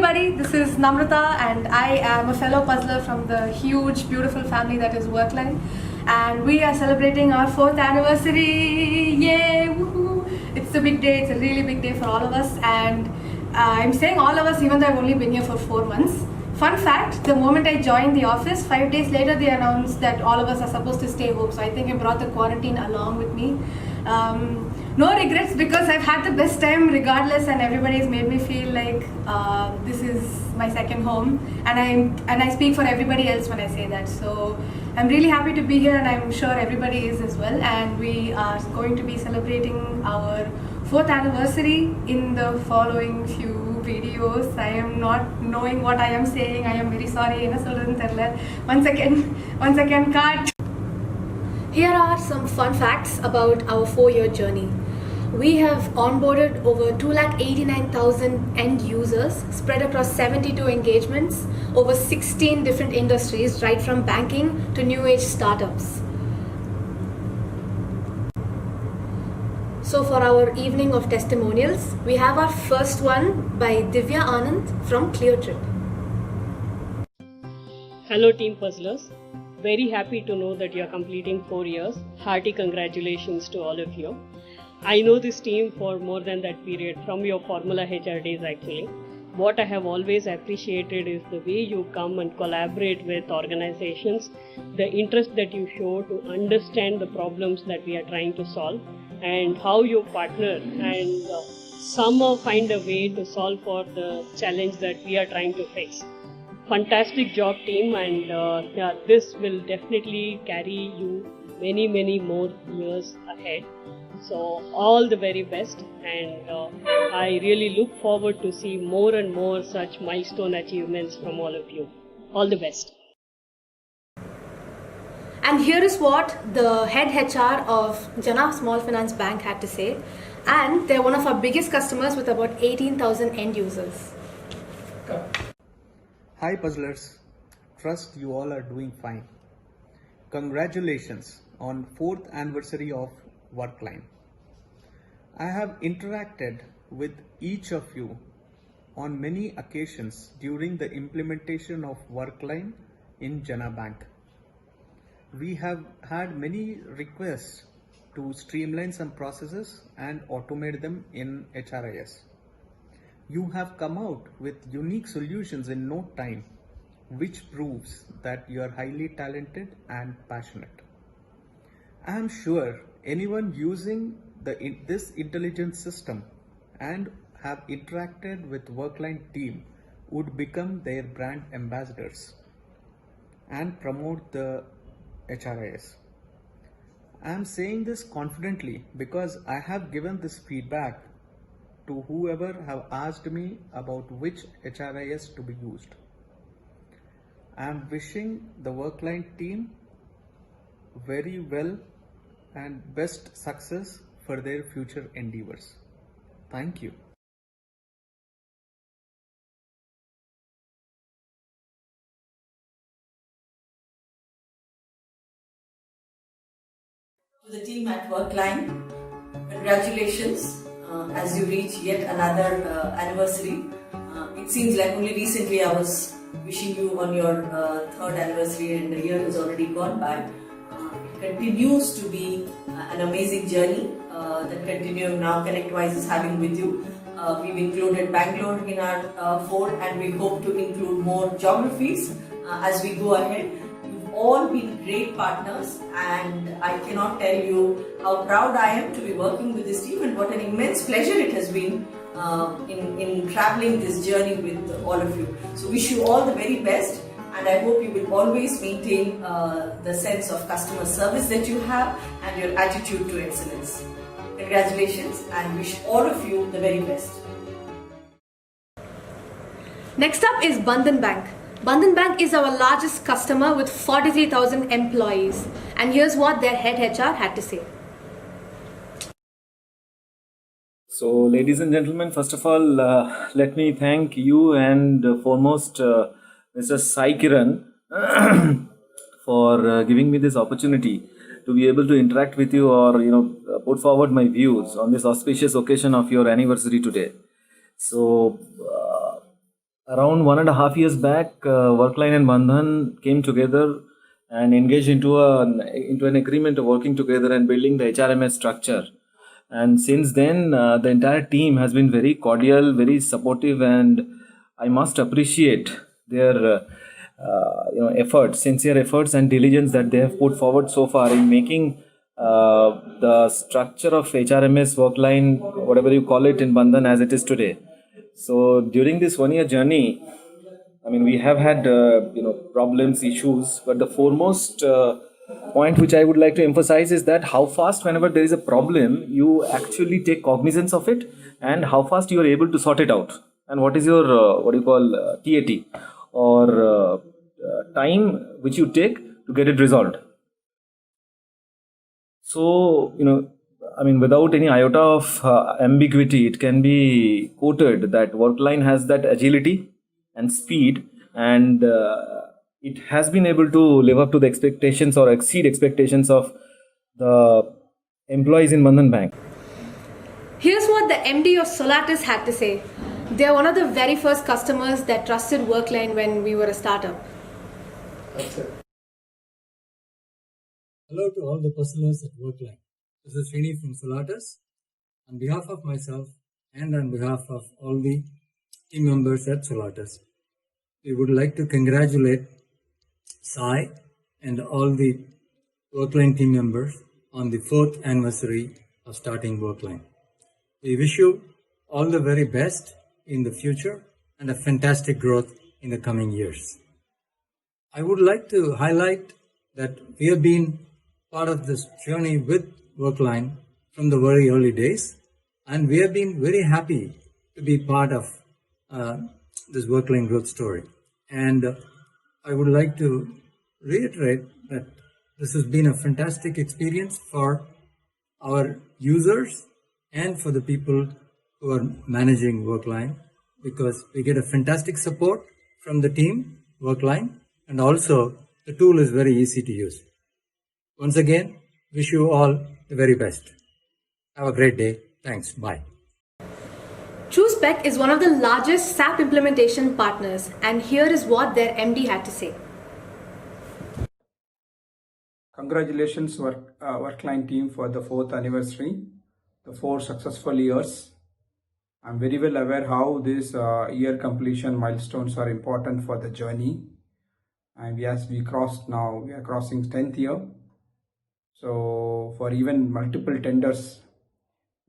everybody, this is Namrata and I am a fellow puzzler from the huge, beautiful family that is Workline, and we are celebrating our 4th anniversary. Yay! Woohoo! It's a big day, it's a really big day for all of us, and I'm saying all of us even though I've only been here for 4 months. Fun fact, the moment I joined the office, 5 days later they announced that all of us are supposed to stay home, so I think I brought the quarantine along with me. No regrets because I've had the best time regardless, and everybody's made me feel like this is my second home, and I speak for everybody else when I say that. So I'm really happy to be here, and I'm sure everybody is as well, and we are going to be celebrating our 4th anniversary in the following few videos. I am not knowing what I am saying. I am very sorry. Once again, cut. Here are some fun facts about our 4-year journey. We have onboarded over 289,000 end users spread across 72 engagements, over 16 different industries, right from banking to new age startups. So for our evening of testimonials, we have our first one by Divya Anand from ClearTrip. Hello Team Puzzlers. Very happy to know that you are completing 4 years. Hearty congratulations to all of you. I know this team for more than that period, from your Formula HR days actually. What I have always appreciated is the way you come and collaborate with organizations, the interest that you show to understand the problems that we are trying to solve, and how you partner and somehow find a way to solve for the challenge that we are trying to face. Fantastic job team, and this will definitely carry you many more years ahead. So all the very best, and I really look forward to see more and more such milestone achievements from all of you. All the best. And here is what the head HR of Jana Small Finance Bank had to say, and they're one of our biggest customers with about 18,000 end users. Hi Puzzlers, trust you all are doing fine. Congratulations on 4th anniversary of Workline. I have interacted with each of you on many occasions during the implementation of Workline in Jana Bank. We have had many requests to streamline some processes and automate them in HRIS. You have come out with unique solutions in no time, which proves that you are highly talented and passionate. I am sure anyone using this intelligent system and have interacted with Workline team would become their brand ambassadors and promote the HRIS. I am saying this confidently because I have given this feedback to whoever have asked me about which HRIS to be used. I am wishing the Workline team very well and best success for their future endeavors. Thank you. To the team at Workline, congratulations as you reach yet another anniversary. It seems like only recently I was wishing you on your 3rd anniversary, and the year has already gone by. It continues to be an amazing journey that Continuum now ConnectWise is having with you. We've included Bangalore in our fold, and we hope to include more geographies as we go ahead. You've all been great partners, and I cannot tell you how proud I am to be working with this team, and what an immense pleasure it has been in traveling this journey with all of you. So wish you all the very best, and I hope you will always maintain the sense of customer service that you have and your attitude to excellence. Congratulations, and wish all of you the very best. Next up is Bandhan Bank. Bandhan Bank is our largest customer with 43,000 employees, and here's what their head HR had to say. So, ladies and gentlemen, first of all, let me thank you and foremost Mr. Sai Kiran for giving me this opportunity to be able to interact with you, or put forward my views on this auspicious occasion of your anniversary today. So Around 1.5 years back, Workline and Bandhan came together and engaged into an agreement of working together and building the HRMS structure. And since then, the entire team has been very cordial, very supportive, and I must appreciate their efforts, sincere efforts, and diligence that they have put forward so far in making the structure of HRMS Workline, whatever you call it, in Bandhan as it is today. So during this 1 year journey, I mean, we have had problems, issues, but the foremost point which I would like to emphasize is that how fast, whenever there is a problem, you actually take cognizance of it, and how fast you are able to sort it out, and what is your TAT, or time which you take to get it resolved. So, I mean, without any iota of ambiguity, it can be quoted that Workline has that agility and speed, and it has been able to live up to the expectations or exceed expectations of the employees in Bandhan Bank. Here's what the MD of Solatis had to say. They're one of the very first customers that trusted Workline when we were a startup. Hello to all the personals at Workline. This is Srini from Solatis. On behalf of myself and on behalf of all the team members at Solatis, we would like to congratulate Sai and all the Workline team members on the 4th anniversary of starting Workline. We wish you all the very best in the future and a fantastic growth in the coming years. I would like to highlight that we have been part of this journey with Workline from the very early days, and we have been very happy to be part of this Workline growth story. And I would like to reiterate that this has been a fantastic experience for our users and for the people who are managing Workline, because we get a fantastic support from the team Workline, and also the tool is very easy to use. Once again, wish you all the very best. Have a great day. Thanks. Bye. TrueSpec is one of the largest SAP implementation partners, and here is what their MD had to say. Congratulations, Workline team, for the 4th anniversary, the 4 successful years. I'm very well aware how these year completion milestones are important for the journey. And yes, we are crossing 10th year. So for even multiple tenders,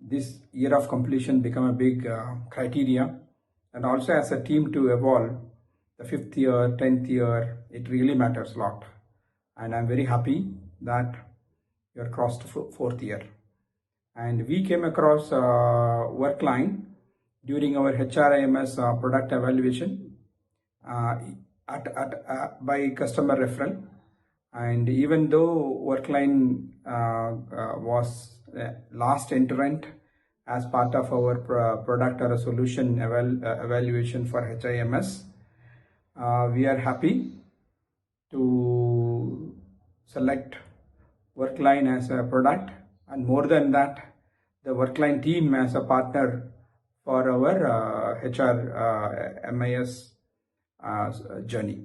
this year of completion become a big criteria. And also as a team to evolve, the 5th year, 10th year, it really matters a lot. And I'm very happy that you are crossed 4th year. And we came across Workline during our HRIMS product evaluation by customer referral. And even though Workline was last entrant as part of our product or a solution evaluation for HIMS, we are happy to select Workline as a product, and more than that, the Workline team as a partner for our HRMIS journey.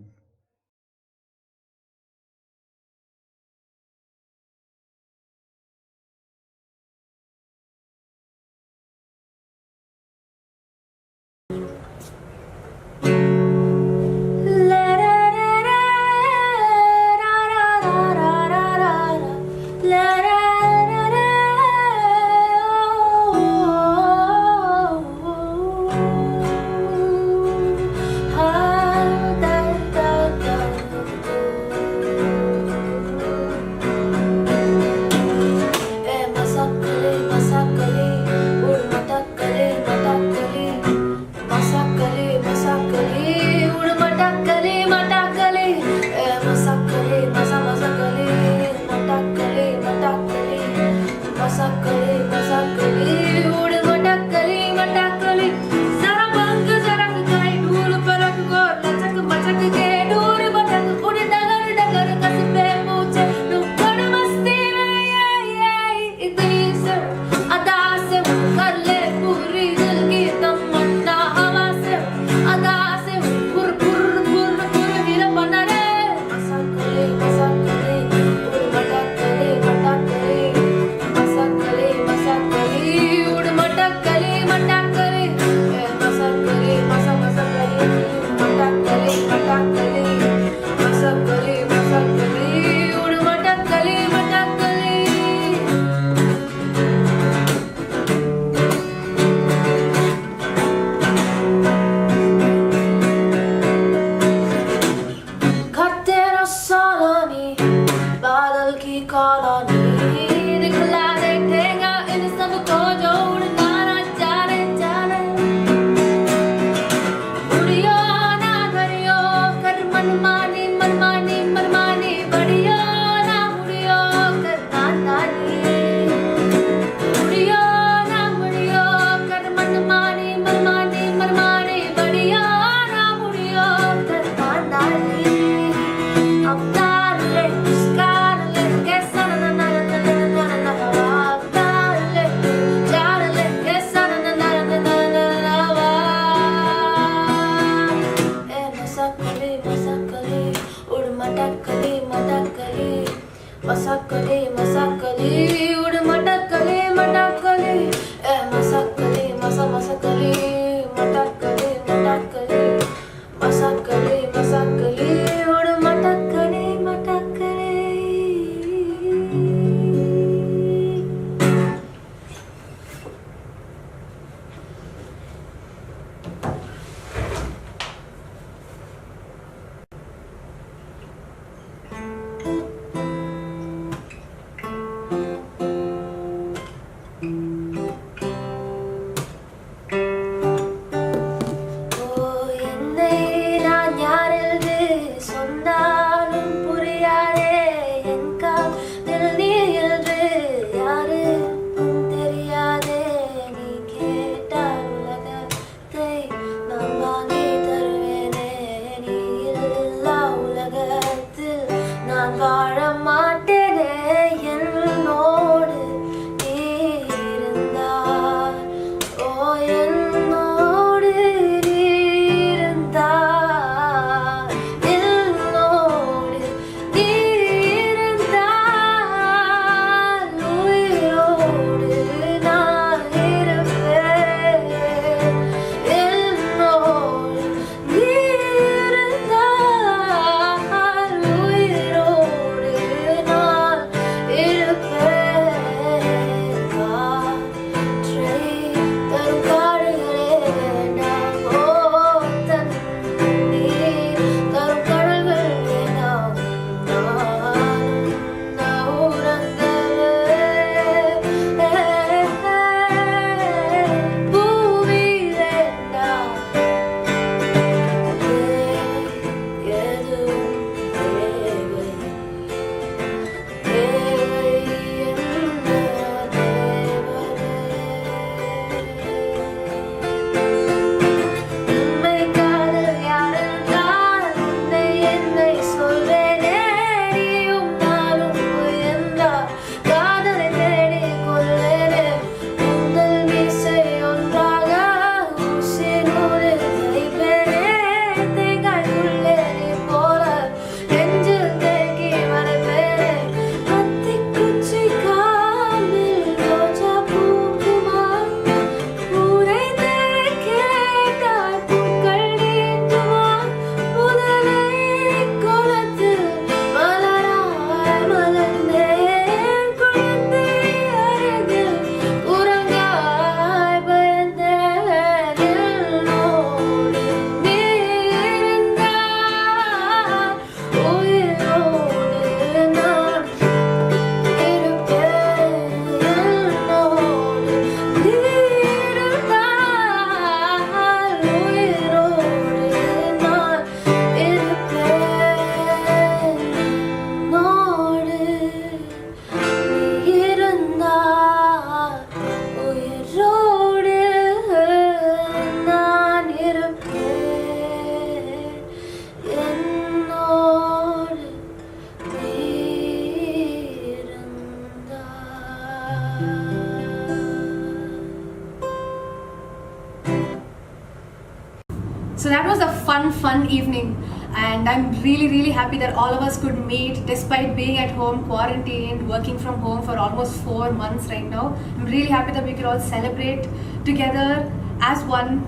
was a fun evening, and I'm really happy that all of us could meet despite being at home, quarantined, working from home for almost 4 months right now. I'm really happy that we could all celebrate together as one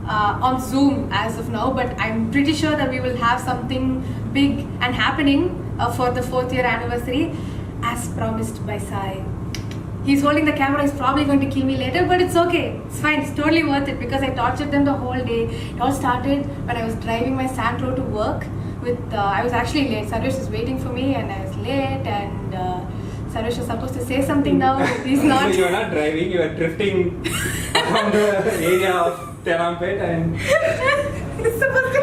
on Zoom as of now, but I'm pretty sure that we will have something big and happening for the 4th year anniversary as promised by Sai. He's holding the camera, he's probably going to kill me later, but it's okay. It's fine, it's totally worth it because I tortured them the whole day. It all started when I was driving my Santro to work I was actually late. Sarush is waiting for me and I was late, and Sarush was supposed to say something now. He's not. So you are not driving, you are drifting around the area of Terampet and He's supposed to.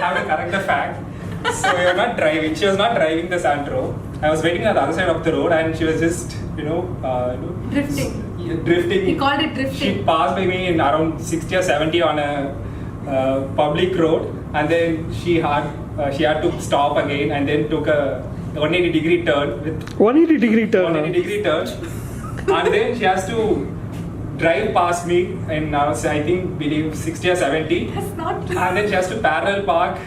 I have to correct the fact. So you are not driving. She was not driving the Santro. I was waiting on the other side of the road and she was just, Drifting. Drifting. He called it drifting. She passed by me in around 60 or 70 on a public road, and then she had to stop again and then took a 180-degree turn with 180-degree turn. 180-degree turn, and then she has to drive past me in I believe 60 or 70, That's not true. and then she has to parallel park,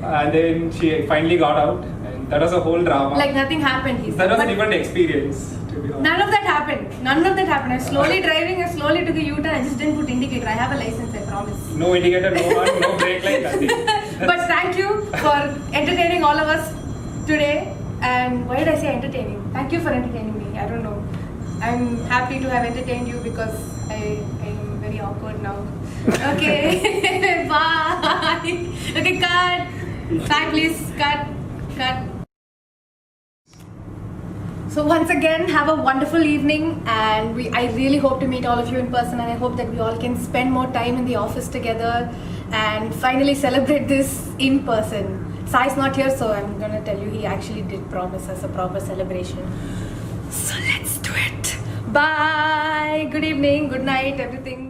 and then she finally got out, and that was a whole drama. Like nothing happened, he said. That was a But different experience, to be honest. none of that happened. I was slowly driving, I slowly took a U-turn, I just didn't put indicator. I have a license, I promise. No indicator, no horn, no brake light, nothing. But thank you for entertaining all of us today. And why did I say entertaining? Thank you for entertaining me. I don't know. I'm happy to have entertained you because I am very awkward now. Okay, bye. Okay, cut. Sai, please, cut. So once again, have a wonderful evening, and I really hope to meet all of you in person, and I hope that we all can spend more time in the office together and finally celebrate this in person. Sai's not here, so I'm gonna tell you he actually did promise us a proper celebration. So let's do it. Bye. Good evening, good night, everything.